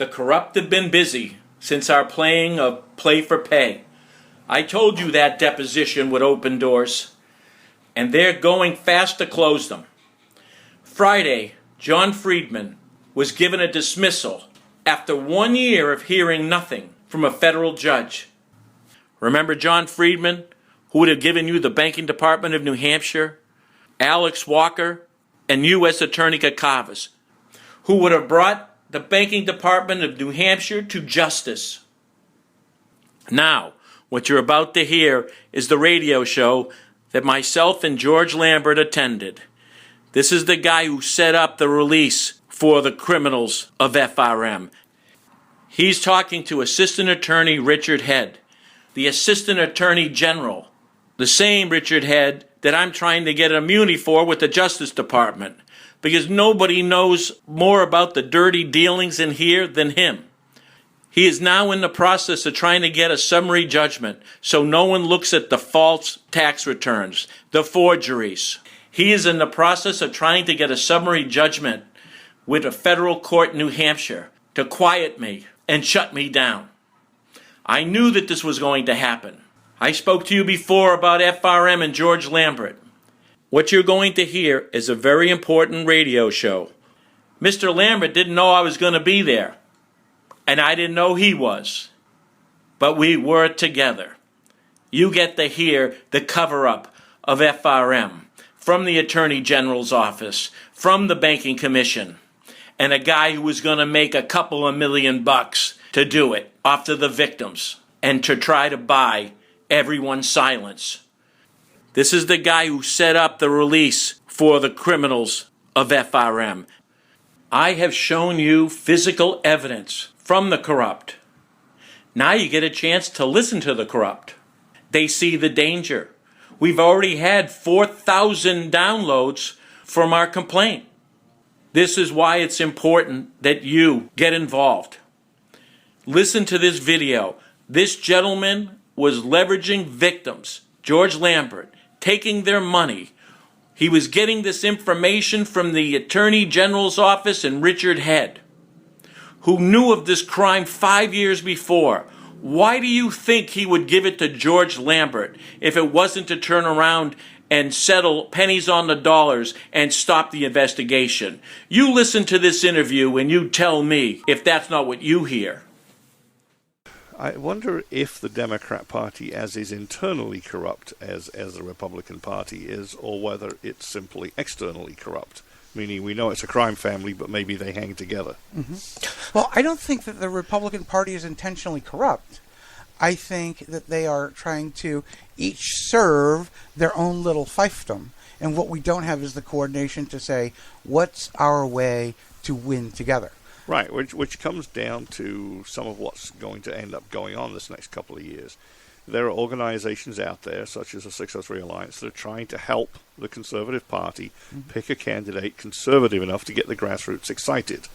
The corrupt have been busy since our playing of Play for Pay. I told you that deposition would open doors, and they're going fast to close them. Friday, John Friedman was given a dismissal after 1 year of hearing nothing from a federal judge. Remember John Friedman, who would have given you the banking department of New Hampshire, Alex Walker, and U.S. Attorney Kakavas, who would have brought the banking department of New Hampshire to justice. Now, what you're about to hear is the radio show that myself and George Lambert attended. This is the guy who set up the release for the criminals of FRM. He's talking to Assistant Attorney Richard Head, the Assistant Attorney General, the same Richard Head that I'm trying to get immunity for with the Justice Department, because nobody knows more about the dirty dealings in here than him. He is now in the process of trying to get a summary judgment so no one looks at the false tax returns, the forgeries. He is in the process of trying to get a summary judgment with a federal court in New Hampshire to quiet me and shut me down. I knew that this was going to happen. I spoke to you before about FRM and George Lambert. What you're going to hear is a very important radio show. Mr. Lambert didn't know I was going to be there, and I didn't know he was. But we were together. You get to hear the cover-up of FRM from the Attorney General's office, from the Banking Commission, and a guy who was going to make a couple of $1 million to do it off to the victims and to try to buy everyone's silence. This is the guy who set up the release for the criminals of FRM. I have shown you physical evidence from the corrupt. Now you get a chance to listen to the corrupt. They see the danger. We've already had 4,000 downloads from our complaint. This is why it's important that you get involved. Listen to this video. This gentleman was leveraging victims, George Lambert, taking their money. He was getting this information from the Attorney General's office and Richard Head, who knew of this crime 5 years before. Why do you think he would give it to George Lambert if it wasn't to turn around and settle pennies on the dollars and stop the investigation? You listen to this interview and you tell me if that's not what you hear. I wonder if the Democrat Party as is internally corrupt as the Republican Party is, or whether it's simply externally corrupt. Meaning we know it's a crime family, but maybe they hang together. Mm-hmm. Well, I don't think that the Republican Party is intentionally corrupt. I think that they are trying to each serve their own little fiefdom. And what we don't have is the coordination to say, what's our way to win together? Right, which comes down to some of what's going to end up going on this next couple of years. There are organizations out there, such as the 603 Alliance, that are trying to help the Conservative Party pick a candidate conservative enough to get the grassroots excited.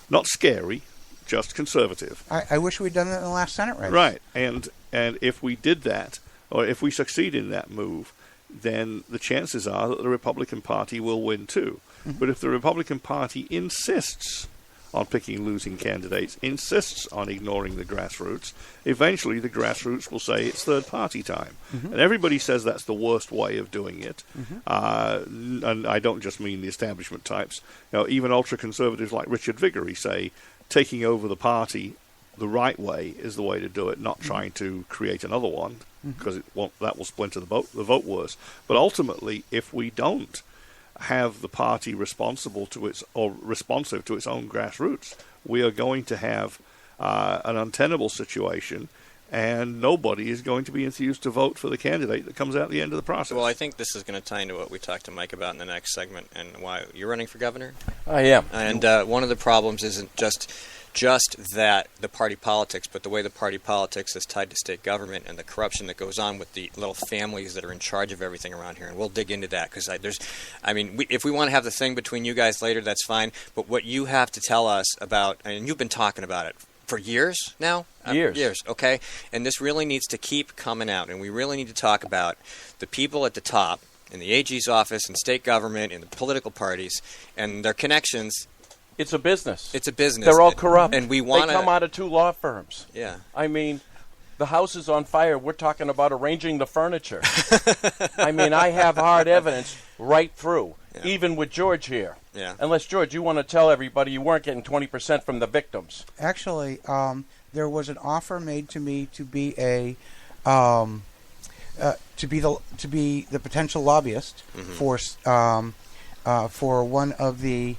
Not scary, just conservative. I wish we'd done that in the last Senate race. Right, and if we did that, or if we succeed in that move, then the chances are that the Republican Party will win too. But if the Republican Party insists on picking losing candidates, insists on ignoring the grassroots, eventually the grassroots will say it's third-party time. And everybody says that's the worst way of doing it. And I don't just mean the establishment types. You know, even ultra-conservatives like Richard Viguerie say taking over the party the right way is the way to do it, not trying to create another one, because that will splinter the vote worse. But ultimately, if we don't have the party responsive to its own grassroots, we are going to have an untenable situation, and nobody is going to be enthused to vote for the candidate that comes out at the end of the process. Well, I think this is going to tie into what we talked to Mike about in the next segment, and why you're running for governor. I am. And one of the problems isn't just that the party politics, but the way the party politics is tied to state government and the corruption that goes on with the little families that are in charge of everything around here. And we'll dig into that, because if we want to have the thing between you guys later, that's fine. But what you have to tell us about, and you've been talking about it for years now? Years, okay? And this really needs to keep coming out, and we really need to talk about the people at the top, in the AG's office, in state government, in the political parties, and their connections It's a business. It's a business. They're all corrupt. And we want They come out of 2 law firms. Yeah. I mean, the house is on fire. We're talking about arranging the furniture. I mean, I have hard evidence right through, even with George here. Yeah. Unless, George, you want to tell everybody you weren't getting 20% from the victims. Actually, there was an offer made to me to be a to be the potential lobbyist for one of the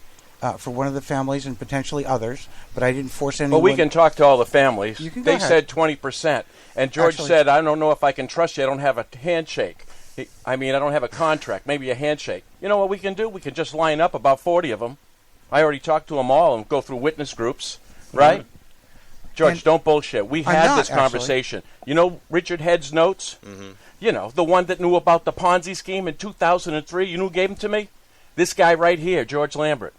families and potentially others, but I didn't force anyone. Well, we can talk to all the families. You can go They ahead. said 20%. And George Actually- said, I don't know if I can trust you. I don't have a handshake. I don't have a contract, maybe a handshake. You know what we can do? We can just line up about 40 of them. I already talked to them all and go through witness groups, right? George, And don't bullshit. We I'm had not, this conversation. You know Richard Head's notes? You know, the one that knew about the Ponzi scheme in 2003. You know who gave them to me? This guy right here, George Lambert.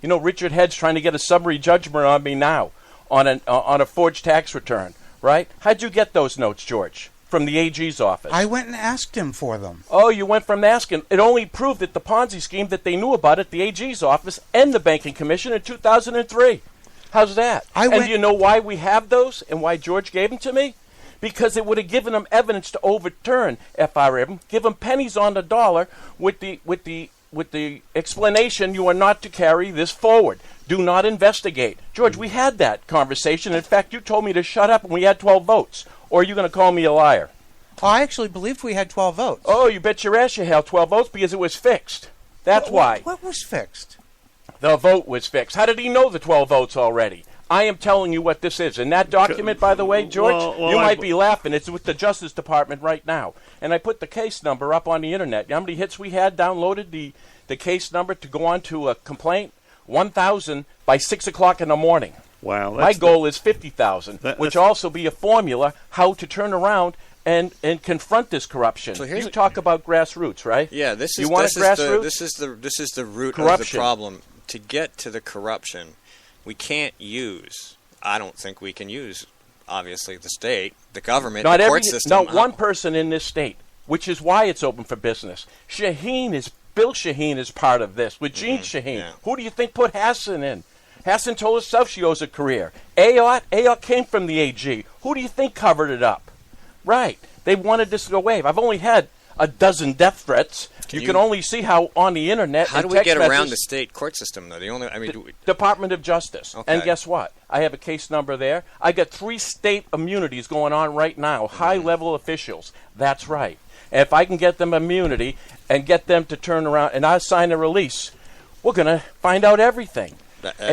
You know, Richard Head's trying to get a summary judgment on me now on a forged tax return, right? How'd you get those notes, George? From the AG's office. I went and asked him for them. Oh, you went from asking. It only proved that the Ponzi scheme that they knew about at the AG's office and the Banking Commission in 2003. How's that? And do you know why we have those and why George gave them to me? Because it would have given them evidence to overturn FRM, give them pennies on the dollar with the explanation you are not to carry this forward. Do not investigate. George, we had that conversation. In fact, you told me to shut up and we had 12 votes. Or are you going to call me a liar? I actually believed we had 12 votes. Oh, you bet your ass you had 12 votes because it was fixed. That's why. What was fixed? The vote was fixed. How did he know the 12 votes already? I am telling you what this is. And that document, by the way, George, you might be laughing. It's with the Justice Department right now. And I put the case number up on the Internet. You know how many hits we had downloaded the case number to go on to a complaint? 1,000 by 6 o'clock in the morning. Wow. My goal is 50,000, which also be a formula how to turn around and confront this corruption. So you talk about grassroots, right? Yeah, this is the root corruption. of the problem. To get to the corruption, we can't use. I don't think we can use. Obviously, the state, the government, the court system. Not one person in this state, which is why it's open for business. Bill Shaheen is part of this with Gene Shaheen. Yeah. Who do you think put Hassan in? Hassan told herself she owes a career. Ayotte came from the AG. Who do you think covered it up? Right. They wanted this to go away. I've only had a dozen death threats. You can only see how on the Internet. How do we get around the state court system, though? Department of Justice. Okay. And guess what? I have a case number there. I got 3 state immunities going on right now, high-level officials. That's right. And if I can get them immunity and get them to turn around and I sign a release, we're going to find out everything.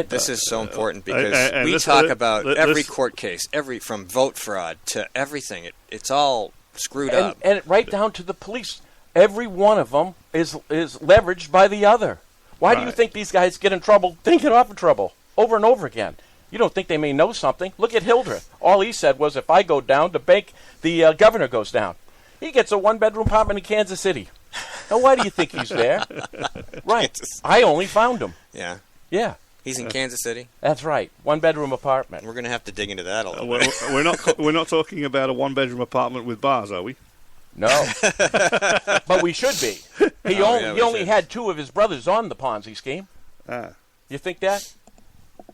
This is so important because we talk about every court case, from vote fraud to everything. It's all screwed up. And right down to the police. Every one of them is leveraged by the other. Why do you think these guys get in trouble, then get off of trouble, over and over again? You don't think they may know something? Look at Hildreth. All he said was, if I go down, the governor goes down. He gets a 1-bedroom apartment in Kansas City. Now, why do you think he's there? Right. I only found him. Yeah. Yeah. He's in Kansas City? That's right. 1-bedroom apartment. We're going to have to dig into that a little bit. We're not talking about a 1-bedroom apartment with bars, are we? No. But we should be. He only had 2 of his brothers on the Ponzi scheme. You think that?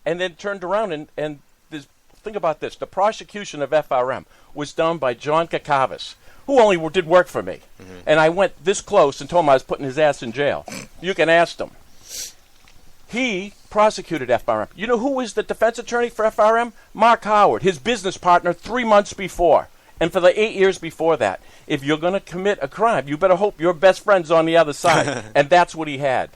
And then turned around and think about this. The prosecution of FRM was done by John Kakavas, who only did work for me. And I went this close and told him I was putting his ass in jail. You can ask him. He prosecuted FRM. You know who was the defense attorney for FRM? Mark Howard, his business partner 3 months before. And for the 8 years before that. If you're going to commit a crime, you better hope your best friend's on the other side. And that's what he had.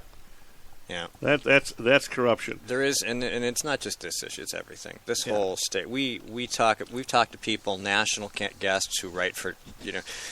Yeah, that's corruption. There is, and it's not just this issue; it's everything. This whole state. We've talked to people, national guests who write for,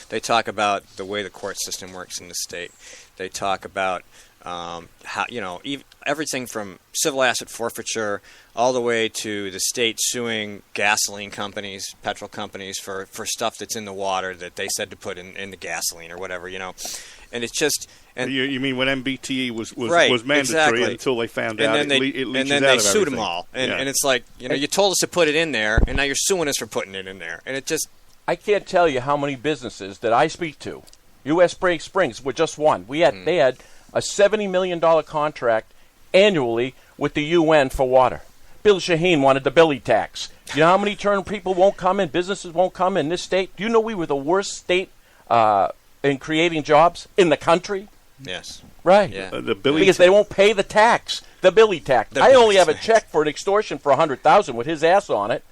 they talk about the way the court system works in the state. They talk about how everything from civil asset forfeiture all the way to the state suing gasoline companies, petrol companies for stuff that's in the water that they said to put in the gasoline or whatever, And it's just... And you mean when MBTE was mandatory exactly. until they found out it leaches and then they sued them all. And it's like, you told us to put it in there, and now you're suing us for putting it in there. And it just... I can't tell you how many businesses that I speak to. U.S. Springs were just one. They had a $70 million contract annually with the UN for water. Bill Shaheen wanted the Billy tax. You know how many people won't come in, businesses won't come in this state? Do you know we were the worst state in creating jobs in the country? Yes. Right. Yeah. Because they won't pay the tax, the Billy tax. I only have a check for an extortion for $100,000 with his ass on it.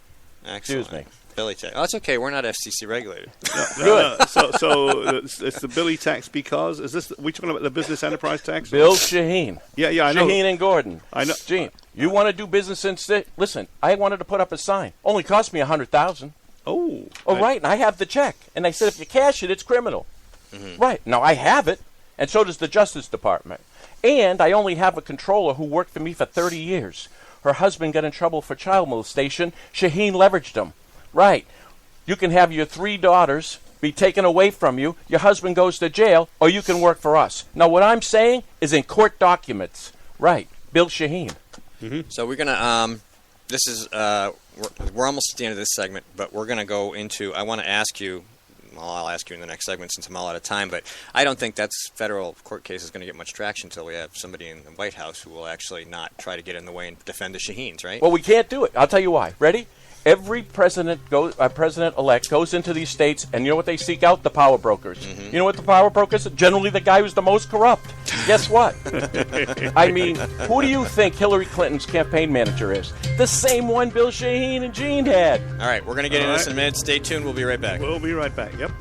Excellent. Excuse me. Billy tax. Oh, that's okay. We're not FCC regulated. Good. So it's the Billy tax because we talking about the business enterprise tax? Bill Shaheen. Yeah, I know. Shaheen and Gordon. I know. Gene, you want to do business in state? Listen, I wanted to put up a sign. Only cost me $100,000. Oh. Right, and I have the check. And they said if you cash it, it's criminal. Mm-hmm. Right. Now, I have it, and so does the Justice Department. And I only have a controller who worked for me for 30 years. Her husband got in trouble for child molestation. Shaheen leveraged him. Right. You can have your 3 daughters be taken away from you, your husband goes to jail, or you can work for us. Now, what I'm saying is in court documents. Right. Bill Shaheen. Mm-hmm. So we're going to, this is, we're almost at the end of this segment, but we're going to go into, I want to ask you, well, I'll ask you in the next segment since I'm all out of time, but I don't think that's federal court case is going to get much traction until we have somebody in the White House who will actually not try to get in the way and defend the Shaheens, right? Well, we can't do it. I'll tell you why. Ready? Every president-elect goes into these states, and you know what they seek out? The power brokers. Mm-hmm. You know what the power brokers are? Generally the guy who's the most corrupt. Guess what? I mean, who do you think Hillary Clinton's campaign manager is? The same one Bill Shaheen and Gene had. All right, we're going to get into this in a minute. Stay tuned. We'll be right back. We'll be right back. Yep.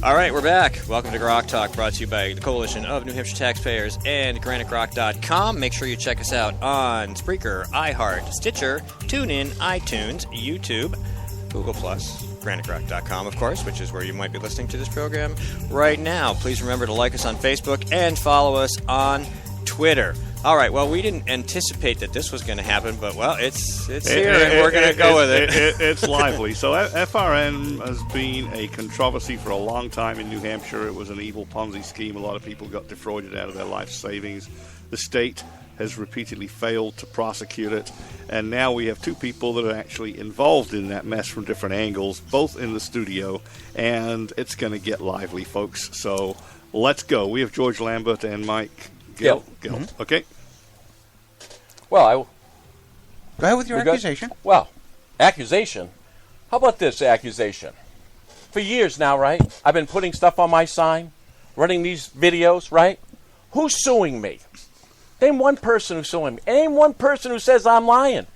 All right, we're back. Welcome to GrokTalk, brought to you by the Coalition of New Hampshire Taxpayers and GraniteGrok.com. Make sure you check us out on Spreaker, iHeart, Stitcher, TuneIn, iTunes, YouTube, Google+, GraniteGrok.com, of course, which is where you might be listening to this program right now. Please remember to like us on Facebook and follow us on Twitter. All right, well, we didn't anticipate that this was going to happen, but, well, it's here, and we're going to go with it. It's lively. So FRN has been a controversy for a long time in New Hampshire. It was an evil Ponzi scheme. A lot of people got defrauded out of their life savings. The state has repeatedly failed to prosecute it, and now we have 2 people that are actually involved in that mess from different angles, both in the studio, and it's going to get lively, folks. So let's go. We have George Lambert and Mike Gill. Mm-hmm. Okay. Well, go ahead with your accusation. Well, accusation? How about this accusation? For years now, right? I've been putting stuff on my sign, running these videos, right? Who's suing me? Name one person who's suing me. Name one person who says I'm lying.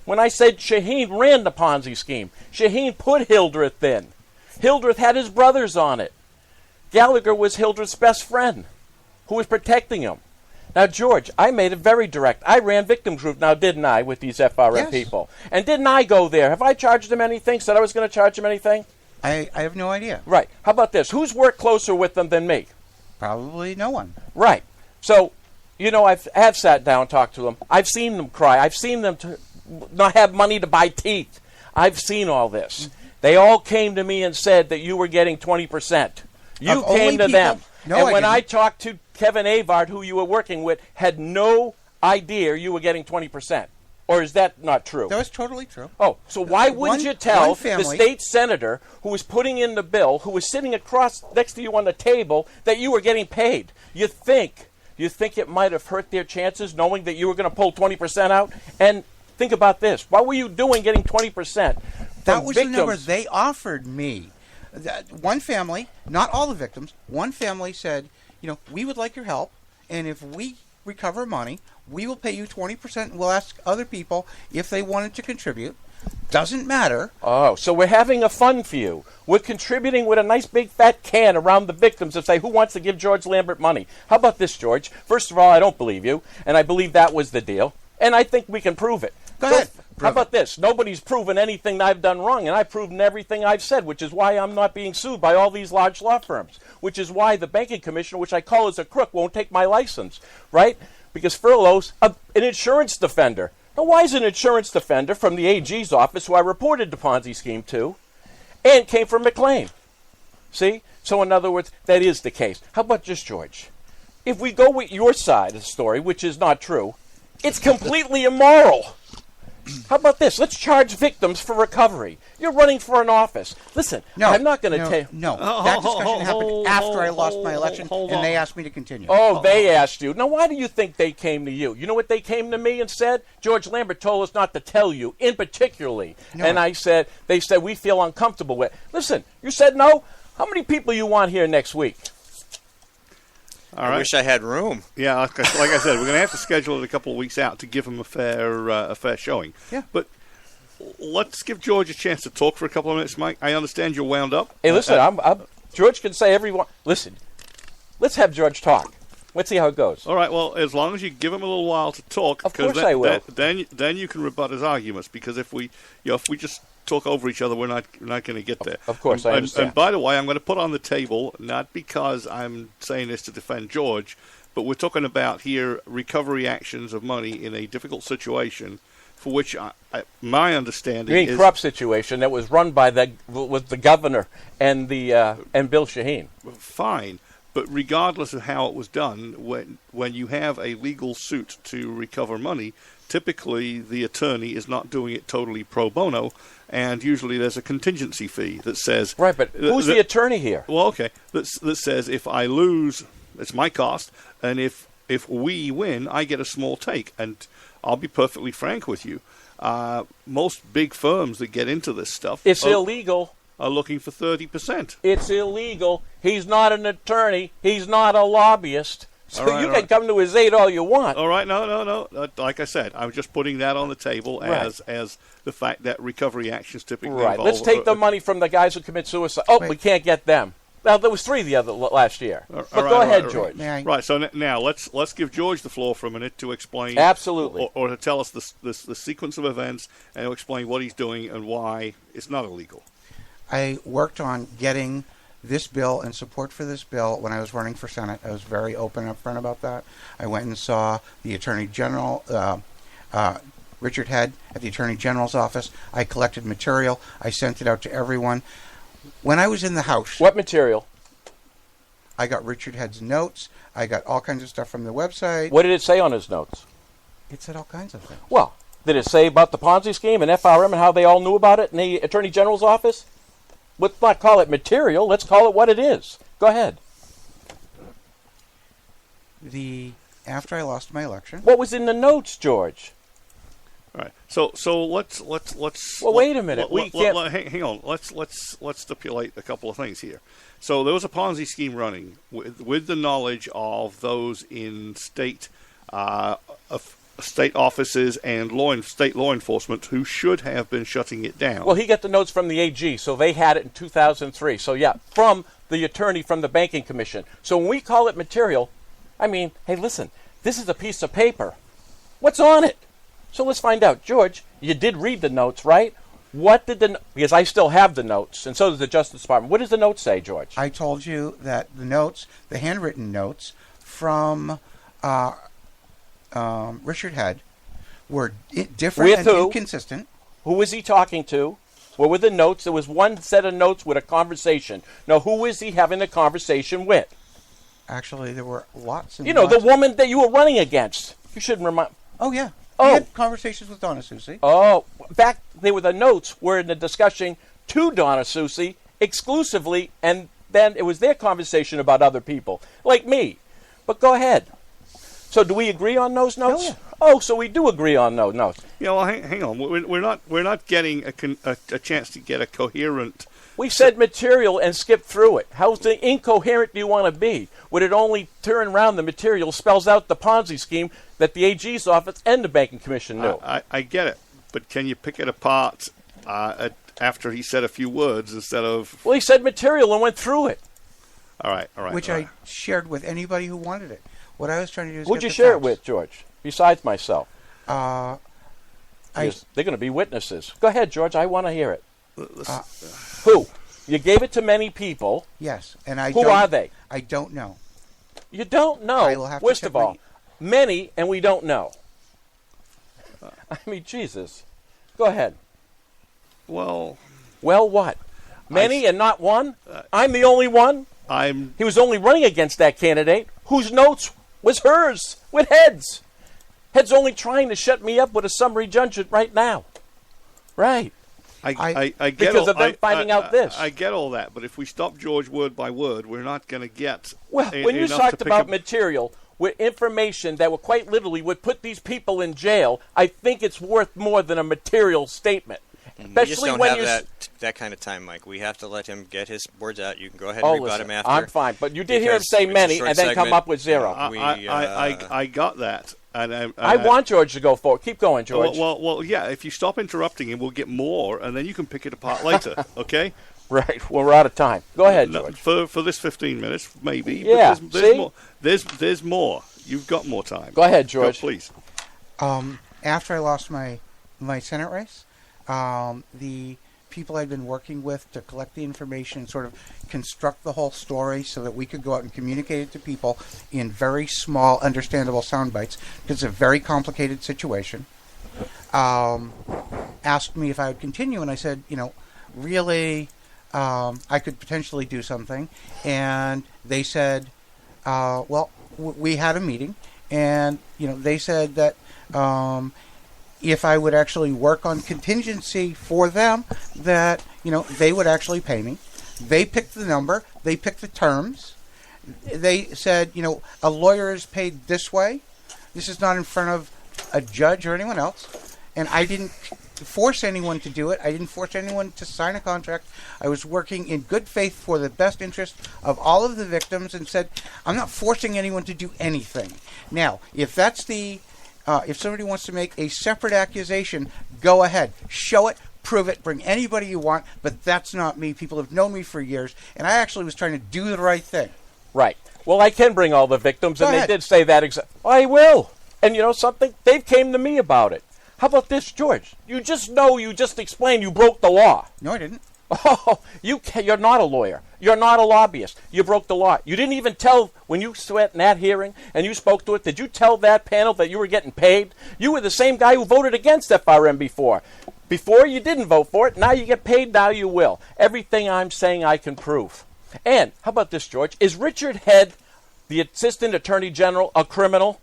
When I said Shaheen ran the Ponzi scheme, Shaheen put Hildreth in. Hildreth had his brothers on it. Gallagher was Hildreth's best friend who was protecting him. Now, George, I made it very direct. I ran victims group now, didn't I, with these FRN people? And didn't I go there? Have I charged them anything? Said I was going to charge them anything? I have no idea. Right. How about this? Who's worked closer with them than me? Probably no one. Right. So, you know, I have sat down and talked to them. I've seen them cry. I've seen them not have money to buy teeth. I've seen all this. Mm-hmm. They all came to me and said that you were getting 20%. You came to them. No, and when I talked to Kevin Avard, who you were working with, had no idea you were getting 20%. Or is that not true? That was totally true. Oh, so why wouldn't you tell the state senator who was putting in the bill, who was sitting across next to you on the table, that you were getting paid? You think it might have hurt their chances knowing that you were going to pull 20% out? And think about this. What were you doing getting 20%? That was victims? The number they offered me. One family, not all the victims, one family said, you know, we would like your help, and if we recover money, we will pay you 20%, and we'll ask other people if they wanted to contribute. Doesn't matter. Oh, so we're having a fund for you. We're contributing with a nice big fat can around the victims and say, who wants to give George Lambert money? How about this, George? First of all, I don't believe you, and I believe that was the deal, and I think we can prove it. Go ahead. How about this? Nobody's proven anything I've done wrong, and I've proven everything I've said, which is why I'm not being sued by all these large law firms, which is why the banking commissioner, which I call as a crook, won't take my license, right? Because Furlow's an insurance defender. Now, why is an insurance defender from the AG's office, who I reported the Ponzi scheme to, and came from McLean? See? So, in other words, that is the case. How about just George? If we go with your side of the story, which is not true, it's completely immoral. How about this? Let's charge victims for recovery. You're running for an office. Listen, No, I'm not going to tell. No, that discussion happened after I lost my election, and they asked me to continue. Oh, they asked you. Now, why do you think they came to you? You know what they came to me and said? George Lambert told us not to tell you, in particularly. No. And they said, we feel uncomfortable with it. Listen, you said no. How many people you want here next week? All right. I wish I had room. Yeah, like I said, we're going to have to schedule it a couple of weeks out to give them a fair showing. Yeah. But let's give George a chance to talk for a couple of minutes, Mike. I understand you're wound up. Hey, listen, George can say everyone. Listen, let's have George talk. Let's see how it goes. All right. Well, as long as you give him a little while to talk, Of course I will. Then you can rebut his arguments. Because if we just talk over each other, we're not going to get there. Of course, I understand. And by the way, I'm going to put on the table, not because I'm saying this to defend George, but we're talking about here recovery actions of money in a difficult situation, for which my understanding You mean is corrupt situation that was run by with the governor and and Bill Shaheen. fine. But regardless of how it was done, when you have a legal suit to recover money, typically the attorney is not doing it totally pro bono, and usually there's a contingency fee that says... Right, but who's the attorney here? Well, okay, that says if I lose, it's my cost, and if we win, I get a small take. And I'll be perfectly frank with you. Most big firms that get into this stuff... It's illegal. ...are looking for 30%. It's illegal. He's not an attorney. He's not a lobbyist. So you can come to his aid all you want. All right, no. Like I said, I'm just putting that on the table as the fact that recovery actions typically involve... Let's take the money from the guys who commit suicide. Oh, we can't get them. Well, there was 3 the other last year. But go ahead, George. Right. So now let's give George the floor for a minute to explain... Absolutely. Or to tell us the sequence of events and to explain what he's doing and why it's not illegal. I worked on getting this bill and support for this bill when I was running for Senate. I was very open and upfront about that. I went and saw the Attorney General, Richard Head, at the Attorney General's office. I collected material. I sent it out to everyone. When I was in the House... What material? I got Richard Head's notes. I got all kinds of stuff from the website. What did it say on his notes? It said all kinds of things. Well, did it say about the Ponzi scheme and FRM and how they all knew about it in the Attorney General's office? Let's not call it material. Let's call it what it is. Go ahead. After I lost my election... What was in the notes, George? All right. So let's. Well, wait a minute. Hang on. Let's stipulate a couple of things here. So there was a Ponzi scheme running with the knowledge of those in state offices and state law enforcement who should have been shutting it down. Well, he got the notes from the AG, so they had it in 2003. So, yeah, from the attorney from the Banking Commission. So when we call it material, I mean, hey, listen, this is a piece of paper. What's on it? So let's find out. George, you did read the notes, right? What did because I still have the notes, and so does the Justice Department. What does the note say, George? I told you that the notes, the handwritten notes from... Richard Head were different with and who? Inconsistent. Who was he talking to? What were the notes? There was one set of notes with a conversation. Now, who was he having the conversation with? Actually, there were lots. And you know, lots the woman that you were running against. You shouldn't remind... Oh, yeah. Oh. We had conversations with Donna Soucy. Oh, back they were the notes were in the discussion to Donna Soucy exclusively, and then it was their conversation about other people, like me. But go ahead. So do we agree on those notes? Oh, yeah. Oh, so we do agree on those notes. Yeah, well, hang on. We're not getting a chance to get a coherent... We said material and skipped through it. How incoherent do you want to be? Would it only turn around the material spells out the Ponzi scheme that the AG's office and the Banking Commission knew? I get it, but can you pick it apart after he said a few words instead of... Well, he said material and went through it. All right. Which I shared with anybody who wanted it. What I was trying to do is who'd you share it with, George, besides myself? They're going to be witnesses. Go ahead, George. I want to hear it. Who? You gave it to many people. Yes, and Who are they? I don't know. You don't know. I will have to First check of all, many, and we don't know. I mean, Jesus. Go ahead. Well, what? Many and not one? I'm the only one? He was only running against that candidate whose notes was hers with heads. Head's only trying to shut me up with a summary judgment right now. Right. I get because of them finding out this. I get all that, but if we stop George word by word, we're not going to get. Well, when you talked about material with information that would quite literally would put these people in jail, I think it's worth more than a material statement. We just don't have that kind of time, Mike. We have to let him get his words out. You can go ahead and rebut him after. I'm fine, but you did hear him say many and then come up with zero. I got that. And I want George to go forward. Keep going, George. Well, yeah. If you stop interrupting him, we'll get more, and then you can pick it apart later. Okay? Right. Well, we're out of time. Go ahead, George. For this 15 minutes, maybe. Yeah. But there's more. There's more. You've got more time. Go ahead, George. Go, please. After I lost my Senate race, the people I'd been working with to collect the information, sort of construct the whole story so that we could go out and communicate it to people in very small, understandable sound bites, because it's a very complicated situation, asked me if I would continue, and I said, really, I could potentially do something. And they said, we had a meeting, and, they said that if I would actually work on contingency for them, that, they would actually pay me. They picked the number. They picked the terms. They said, a lawyer is paid this way. This is not in front of a judge or anyone else. And I didn't force anyone to do it. I didn't force anyone to sign a contract. I was working in good faith for the best interest of all of the victims, and said, I'm not forcing anyone to do anything. Now, if that's if somebody wants to make a separate accusation, go ahead. Show it. Prove it. Bring anybody you want. But that's not me. People have known me for years. And I actually was trying to do the right thing. Right. Well, I can bring all the victims, and Go ahead. They did say that. I will. And you know something? They came to me about it. How about this, George? You just explained you broke the law. No, I didn't. Oh, you're not a lawyer. You're not a lobbyist. You broke the law. You didn't even tell, when you sat in that hearing and you spoke to it, did you tell that panel that you were getting paid? You were the same guy who voted against FRM before. Before you didn't vote for it. Now you get paid, now you will. Everything I'm saying I can prove. And how about this, George? Is Richard Head, the Assistant Attorney General, a criminal?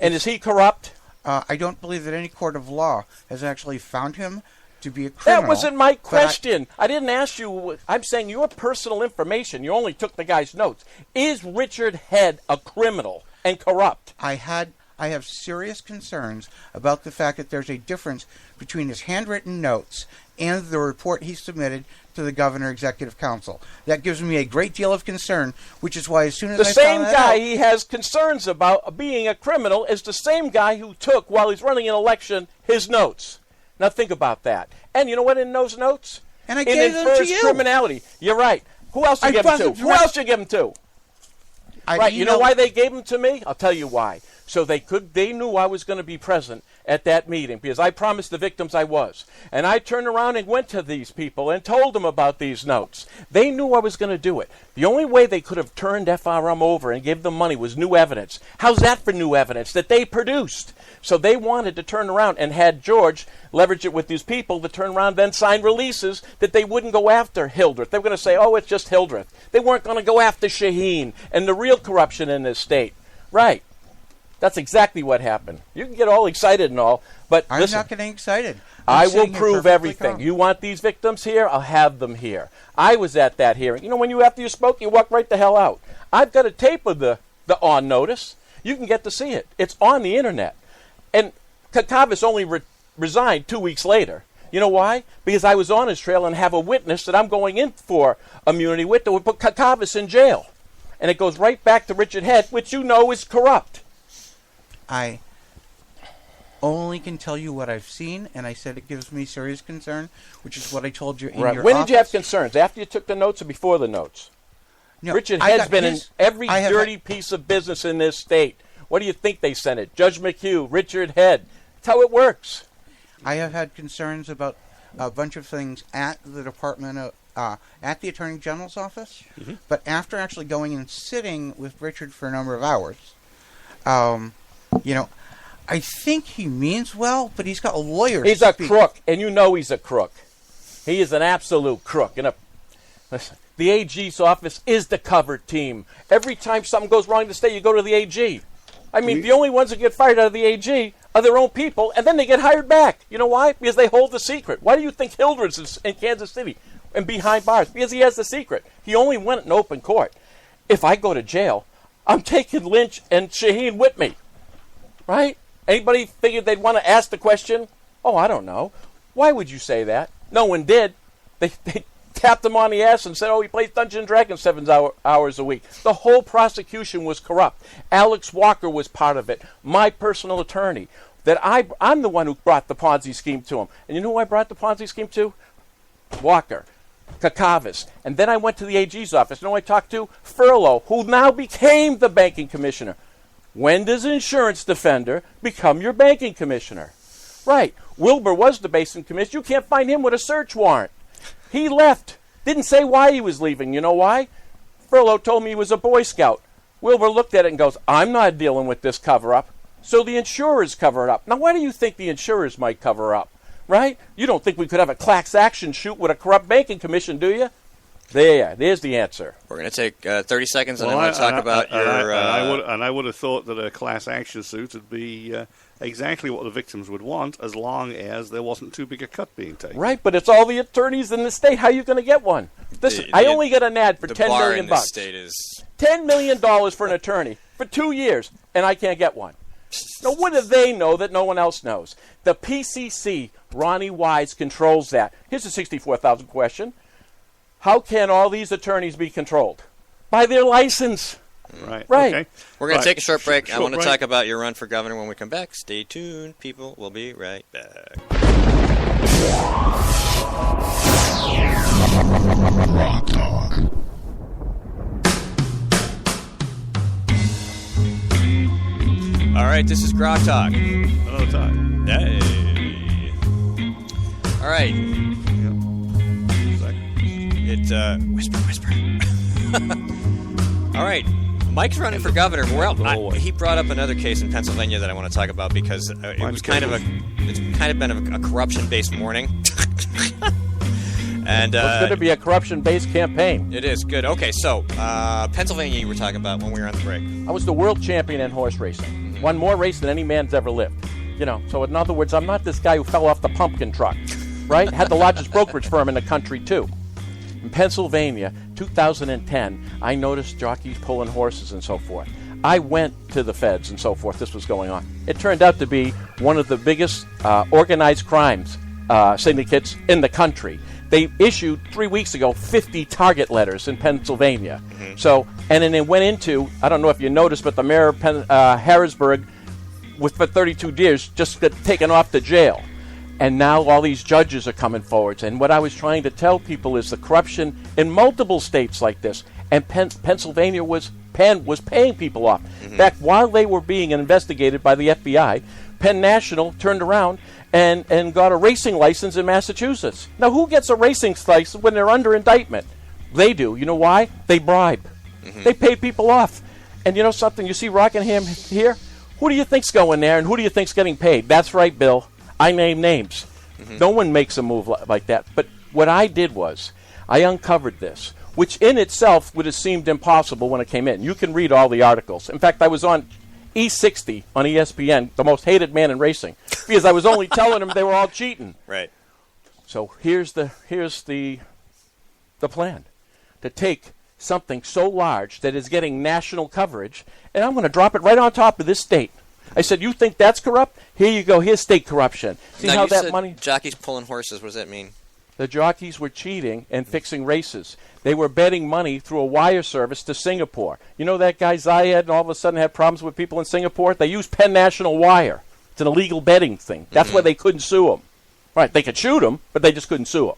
And is he corrupt? I don't believe that any court of law has actually found him to be a criminal. That wasn't my question. I didn't ask you. I'm saying your personal information. You only took the guy's notes. Is Richard Head a criminal and corrupt? I have serious concerns about the fact that there's a difference between his handwritten notes and the report he submitted to the Governor Executive Council. That gives me a great deal of concern, which is why as soon as the I same found that guy out, he has concerns about being a criminal is the same guy who took, while he's running an election, his notes. Now think about that. And you know what in those notes? And I gave them to you. Criminality. You're right. Who else you give them to? Who else you give them to? Right. You know why they gave them to me? I'll tell you why. So they knew I was going to be present at that meeting, because I promised the victims I was. And I turned around and went to these people and told them about these notes. They knew I was going to do it. The only way they could have turned FRM over and gave them money was new evidence. How's that for new evidence that they produced? So they wanted to turn around and had George leverage it with these people to turn around, then sign releases that they wouldn't go after Hildreth. They were going to say, oh, it's just Hildreth. They weren't going to go after Shaheen and the real corruption in this state. Right. That's exactly what happened. You can get all excited and all, but I'm listen, not getting excited. I will prove everything. Calm. You want these victims here? I'll have them here. I was at that hearing. You know, when after you spoke, you walked right the hell out. I've got a tape of the on notice. You can get to see it. It's on the internet. And Kakavis only resigned 2 weeks later. You know why? Because I was on his trail and have a witness that I'm going in for immunity with that would put Kakavis in jail. And it goes right back to Richard Head, which you know is corrupt. I only can tell you what I've seen, and I said it gives me serious concern, which is what I told you in your When office. did you have concerns? After you took the notes or before the notes? No, Richard Head's been in every dirty piece of business in this state. What do you think they sent it? Judge McHugh, Richard Head. That's how it works. I have had concerns about a bunch of things at the Department of at the Attorney General's office, but after actually going and sitting with Richard for a number of hours, I think he means well, but he's got a lawyer. He's a crook, and you know he's a crook. He is an absolute crook. Listen, the AG's office is the cover team. Every time something goes wrong in the state, you go to the AG. I mean, the only ones that get fired out of the AG are their own people, and then they get hired back. You know why? Because they hold the secret. Why do you think Hildred's is in Kansas City and behind bars? Because he has the secret. He only went in open court. If I go to jail, I'm taking Lynch and Shaheen with me. Right? Anybody figured they'd want to ask the question? Oh, I don't know. Why would you say that? No one did. They tapped him on the ass and said, oh, he plays Dungeons & Dragons 7 hours a week. The whole prosecution was corrupt. Alex Walker was part of it, my personal attorney. That I'm the one who brought the Ponzi scheme to him. And you know who I brought the Ponzi scheme to? Walker, Kakavas. And then I went to the AG's office. You know who I talked to? Furlow, who now became the banking commissioner. When does an insurance defender become your banking commissioner? Right. Wilbur was the banking commissioner. You can't find him with a search warrant. He left. Didn't say why he was leaving. You know why? Furlow told me he was a Boy Scout. Wilbur looked at it and goes, I'm not dealing with this cover-up. So the insurers cover it up. Now, why do you think the insurers might cover up? Right? You don't think we could have a class action suit with a corrupt banking commission, do you? There's the answer. We're going to take 30 seconds, and I want to talk about your... I would have thought that a class action suit would be exactly what the victims would want, as long as there wasn't too big a cut being taken. Right, but it's all the attorneys in the state. How are you going to get one? Listen, I only get an ad for $10 million. The bar in this state is... $10 million for an attorney for 2 years, and I can't get one. Now, what do they know that no one else knows? The PCC, Ronnie Wise, controls that. Here's a 64,000 question. How can all these attorneys be controlled? By their license. Right. Okay. We're going to take a short break. I want to talk about your run for governor when we come back. Stay tuned, people. We'll be right back. All right, this is GrokTalk. Another time. Hey. All right. Whisper. All right. Mike's running for governor. Well, he brought up another case in Pennsylvania that I want to talk about because it's kind of been a corruption-based morning. And it's going to be a corruption-based campaign. It is good. Okay, so Pennsylvania, you were talking about when we were on the break. I was the world champion in horse racing. Mm-hmm. Won more races than any man's ever lived. You know, so in other words, I'm not this guy who fell off the pumpkin truck, right? Had the largest brokerage firm in the country too. In Pennsylvania, 2010, I noticed jockeys pulling horses and so forth. I went to the feds and so forth. This was going on. It turned out to be one of the biggest organized crimes syndicates in the country. They issued 3 weeks ago 50 target letters in Pennsylvania. Mm-hmm. So, and then it went into, I don't know if you noticed, but the mayor of Harrisburg, for 32 years, just got taken off to jail. And now all these judges are coming forward. And what I was trying to tell people is the corruption in multiple states like this. And Pennsylvania was paying people off. Mm-hmm. In fact, while they were being investigated by the FBI, Penn National turned around and got a racing license in Massachusetts. Now, who gets a racing license when they're under indictment? They do. You know why? They bribe. Mm-hmm. They pay people off. And you know something? You see Rockingham here? Who do you think's going there, and who do you think's getting paid? That's right, Bill. I name names. Mm-hmm. No one makes a move like that. But what I did was I uncovered this, which in itself would have seemed impossible when it came in. You can read all the articles. In fact, I was on E60 on ESPN, the most hated man in racing, because I was only telling them they were all cheating. Right. So here's the plan, to take something so large that is getting national coverage, and I'm going to drop it right on top of this state. I said, you think that's corrupt? Here you go. Here's state corruption. See now how you that said money? Jockeys pulling horses. What does that mean? The jockeys were cheating and fixing races. They were betting money through a wire service to Singapore. You know that guy Zayed and all of a sudden had problems with people in Singapore? They used Penn National Wire. It's an illegal betting thing. That's why they couldn't sue him. Right, they could shoot him, but they just couldn't sue him.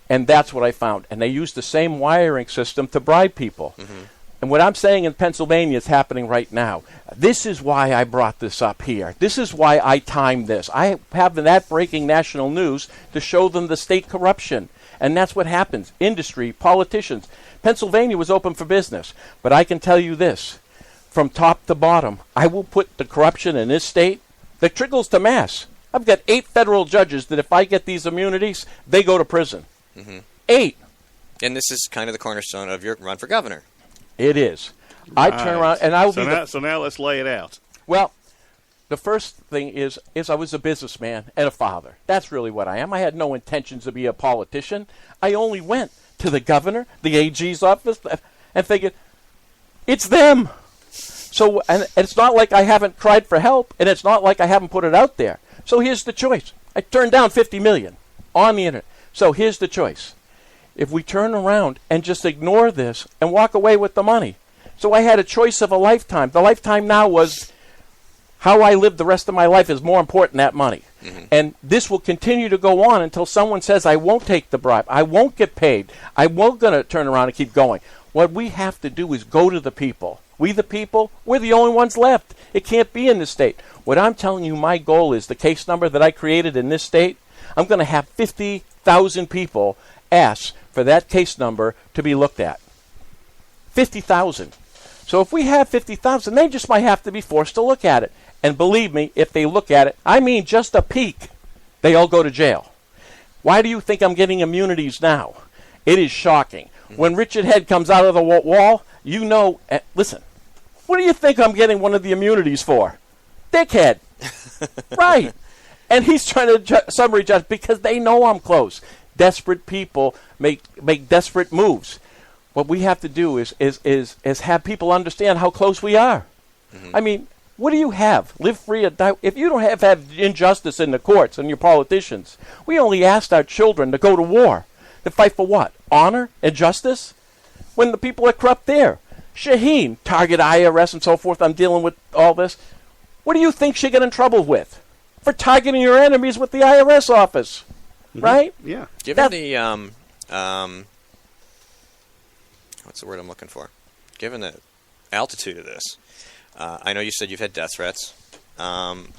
And that's what I found. And they used the same wiring system to bribe people. Mm-hmm. And what I'm saying in Pennsylvania is happening right now. This is why I brought this up here. This is why I timed this. I have that breaking national news to show them the state corruption. And that's what happens. Industry, politicians. Pennsylvania was open for business. But I can tell you this. From top to bottom, I will put the corruption in this state that trickles to mass. I've got 8 federal judges that if I get these immunities, they go to prison. Mm-hmm. 8. And this is kind of the cornerstone of your run for governor. It is. I turn around and I will So now let's lay it out. Well, the first thing is I was a businessman and a father. That's really what I am. I had no intentions to be a politician. I only went to the governor, the AG's office, and figured, it's them. So, and it's not like I haven't cried for help, and it's not like I haven't put it out there. So here's the choice. I turned down $50 million on the internet. So here's the choice. If we turn around and just ignore this and walk away with the money. So I had a choice of a lifetime. The lifetime now was how I live the rest of my life is more important than that money. Mm-hmm. And this will continue to go on until someone says, I won't take the bribe. I won't get paid. I won't going to turn around and keep going. What we have to do is go to the people. We the people, we're the only ones left. It can't be in this state. What I'm telling you, my goal is the case number that I created in this state, I'm going to have 50,000 people ask for that case number to be looked at. 50,000. So if we have 50,000, they just might have to be forced to look at it. And believe me, if they look at it, I mean just a peek, they all go to jail. Why do you think I'm getting immunities now? It is shocking. When Richard Head comes out of the wall, you know, listen, what do you think I'm getting one of the immunities for? Dickhead. Right. And he's trying to summary judge because they know I'm close. Desperate people make desperate moves. What we have to do is have people understand how close we are. Mm-hmm. I mean, what do you have? Live free or die? If you don't have injustice in the courts and your politicians, we only asked our children to go to war. To fight for what? Honor and justice? When the people are corrupt there. Shaheen, target IRS and so forth, I'm dealing with all this. What do you think she got in trouble with? For targeting your enemies with the IRS office. Mm-hmm. Right? Yeah. Given the, what's the word I'm looking for? Given the altitude of this, I know you said you've had death threats.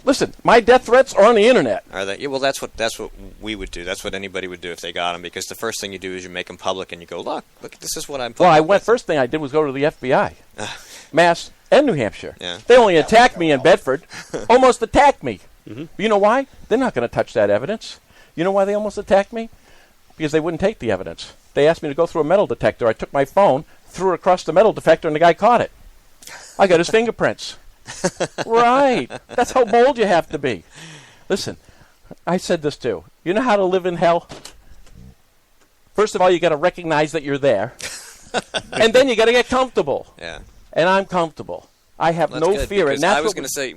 Listen, my death threats are on the internet. Are they? Yeah, well, that's what we would do. That's what anybody would do if they got them. Because the first thing you do is you make them public and you go, look, this is what I'm. Well, first thing I did was go to the FBI, Mass and New Hampshire. Yeah. They only attacked me in Bedford, almost attacked me. Mm-hmm. You know why? They're not going to touch that evidence. You know why they almost attacked me? Because they wouldn't take the evidence. They asked me to go through a metal detector. I took my phone, threw it across the metal detector, and the guy caught it. I got his fingerprints. Right. That's how bold you have to be. Listen, I said this too. You know how to live in hell? First of all, you got to recognize that you're there. And then you got to get comfortable. Yeah. And I'm comfortable. I have no fear. And that's I was going to say,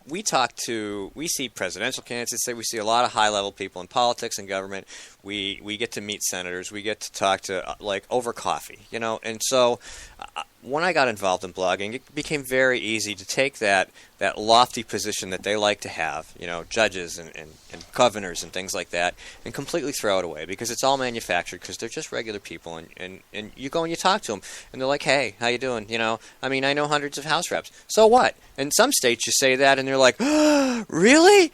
we see presidential candidates, we see a lot of high-level people in politics and government. We get to meet senators. We get to talk to, over coffee, And so when I got involved in blogging, it became very easy to take that lofty position that they like to have, judges and governors and things like that, and completely throw it away because it's all manufactured because they're just regular people. And you go and you talk to them, and they're like, hey, how you doing? I know hundreds of House reps. So what? In some states you say that, and they're like, oh, really?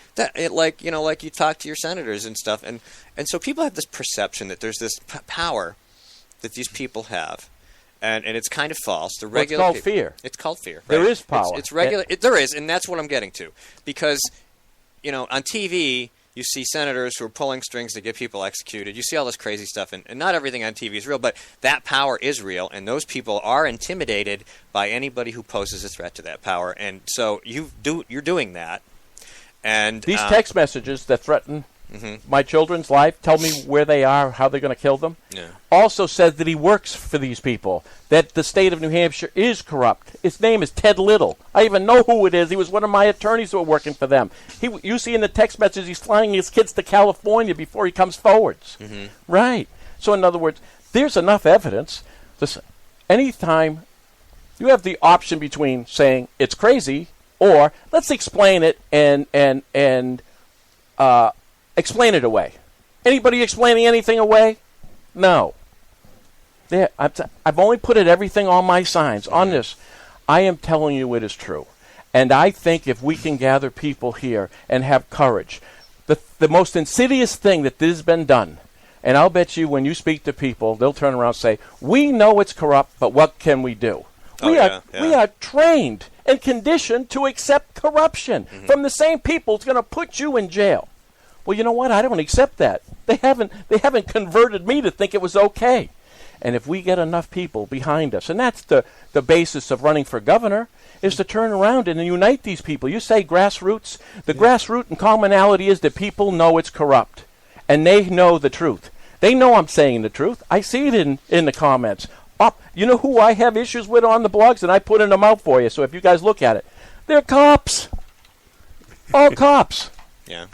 Like you talk to your senators and stuff. And so people have this perception that there's this power that these people have. And it's kind of false. It's called fear. It's called fear. Right? There is power. It's regular. There is, and that's what I'm getting to. Because, on TV, you see senators who are pulling strings to get people executed. You see all this crazy stuff, and not everything on TV is real, but that power is real, and those people are intimidated by anybody who poses a threat to that power. And so you're doing that. And these text messages that threaten my children's life, tell me where they are, how they're going to kill them. Yeah. Also said that he works for these people, that the state of New Hampshire is corrupt. His name is Ted Little. I even know who it is. He was one of my attorneys who were working for them. You see in the text messages, he's flying his kids to California before he comes forwards. Mm-hmm. Right. So in other words, there's enough evidence. Listen, anytime you have the option between saying it's crazy or let's explain it and explain it away. Anybody explaining anything away? No. There, I've only put everything on my signs. On this, I am telling you it is true. And I think if we can gather people here and have courage, the most insidious thing that this has been done, and I'll bet you when you speak to people, they'll turn around and say, we know it's corrupt, but what can we do? We are trained and conditioned to accept corruption from the same people who's going to put you in jail. Well, you know what? I don't accept that. They haven't converted me to think it was okay. And if we get enough people behind us, and that's the basis of running for governor, is to turn around and unite these people. You say grassroots. The grassroots and commonality is that people know it's corrupt, and they know the truth. They know I'm saying the truth. I see it in the comments. You know who I have issues with on the blogs, and I put them out for you, so if you guys look at it. They're cops. All cops. Yeah.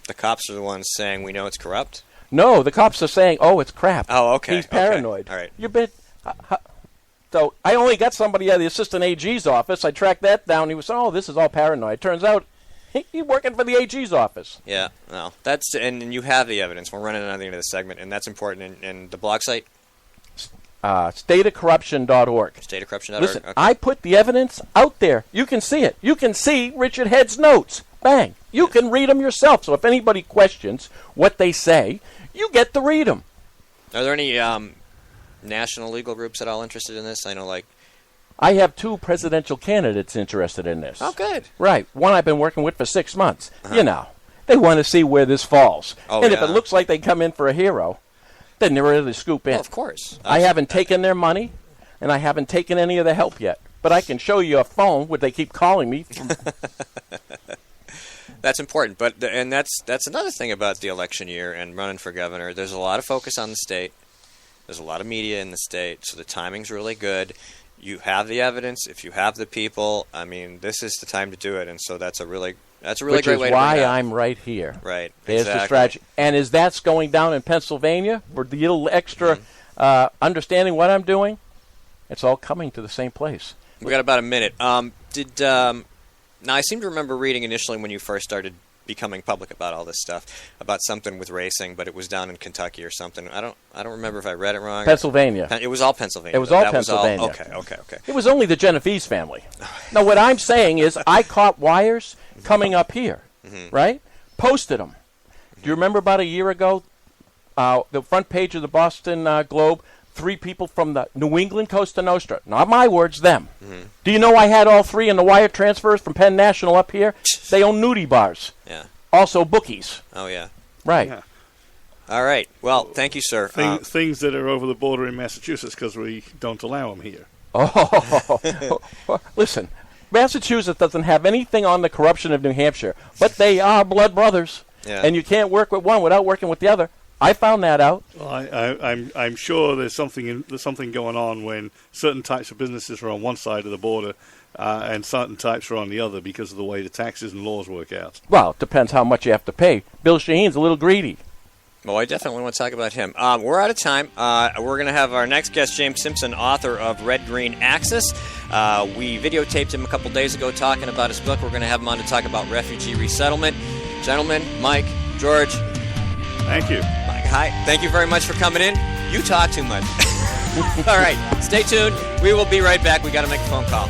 The cops are the ones saying we know it's corrupt? No, the cops are saying, oh, it's crap. Oh, okay. He's paranoid. Okay. All right. You bet. So I only got somebody at the assistant AG's office. I tracked that down. He was, this is all paranoid. Turns out he's working for the AG's office. Yeah, no. And you have the evidence. We're running on the end of the segment, and that's important. And the blog site? Stateofcorruption.org. Stateofcorruption.org. Listen, okay. I put the evidence out there. You can see it. You can see Richard Head's notes. Bang. You can read them yourself. So if anybody questions what they say, you get to read them. Are there any national legal groups at all interested in this? I know, I have 2 presidential candidates interested in this. Oh, good. Right. One I've been working with for 6 months. You know, they want to see where this falls. Oh, and if it looks like they come in for a hero, then they really scoop in. Well, of course. I haven't taken their money, and I haven't taken any of the help yet. But I can show you a phone where they keep calling me. That's important. But and that's another thing about the election year and running for governor. There's a lot of focus on the state. There's a lot of media in the state, so the timing's really good. You have the evidence. If you have the people, I mean, this is the time to do it. And so that's a really great way to bring it Which is why I'm right here. Right. There's the strategy. And as that's going down in Pennsylvania, for the little extra understanding what I'm doing, it's all coming to the same place. We got about a minute. Now, I seem to remember reading initially when you first started becoming public about all this stuff, about something with racing, but it was down in Kentucky or something. I don't remember if I read it wrong. Pennsylvania. It was all Pennsylvania. It was all Pennsylvania. Okay. It was only the Genovese family. Now, what I'm saying is I caught wires coming up here, right? Posted them. Do you remember about a year ago, the front page of the Boston Globe, 3 people from the New England Costa Nostra. Not my words, them. Do you know I had all 3 in the wire transfers from Penn National up here? They own nudie bars. Yeah. Also bookies. Oh, yeah. Right. Yeah. All right. Well, thank you, sir. Things that are over the border in Massachusetts because we don't allow them here. Listen, Massachusetts doesn't have anything on the corruption of New Hampshire, but they are blood brothers. Yeah. And you can't work with one without working with the other. I found that out. Well, I'm sure there's something going on when certain types of businesses are on one side of the border and certain types are on the other because of the way the taxes and laws work out. Well, it depends how much you have to pay. Bill Shaheen's a little greedy. Well, I definitely want to talk about him. We're out of time. We're going to have our next guest, James Simpson, author of Red Green Axis. We videotaped him a couple days ago talking about his book. We're going to have him on to talk about refugee resettlement. Gentlemen, Mike, George. Thank you. Mike, hi. Thank you very much for coming in. You talk too much. All right. Stay tuned. We will be right back. We got to make a phone call.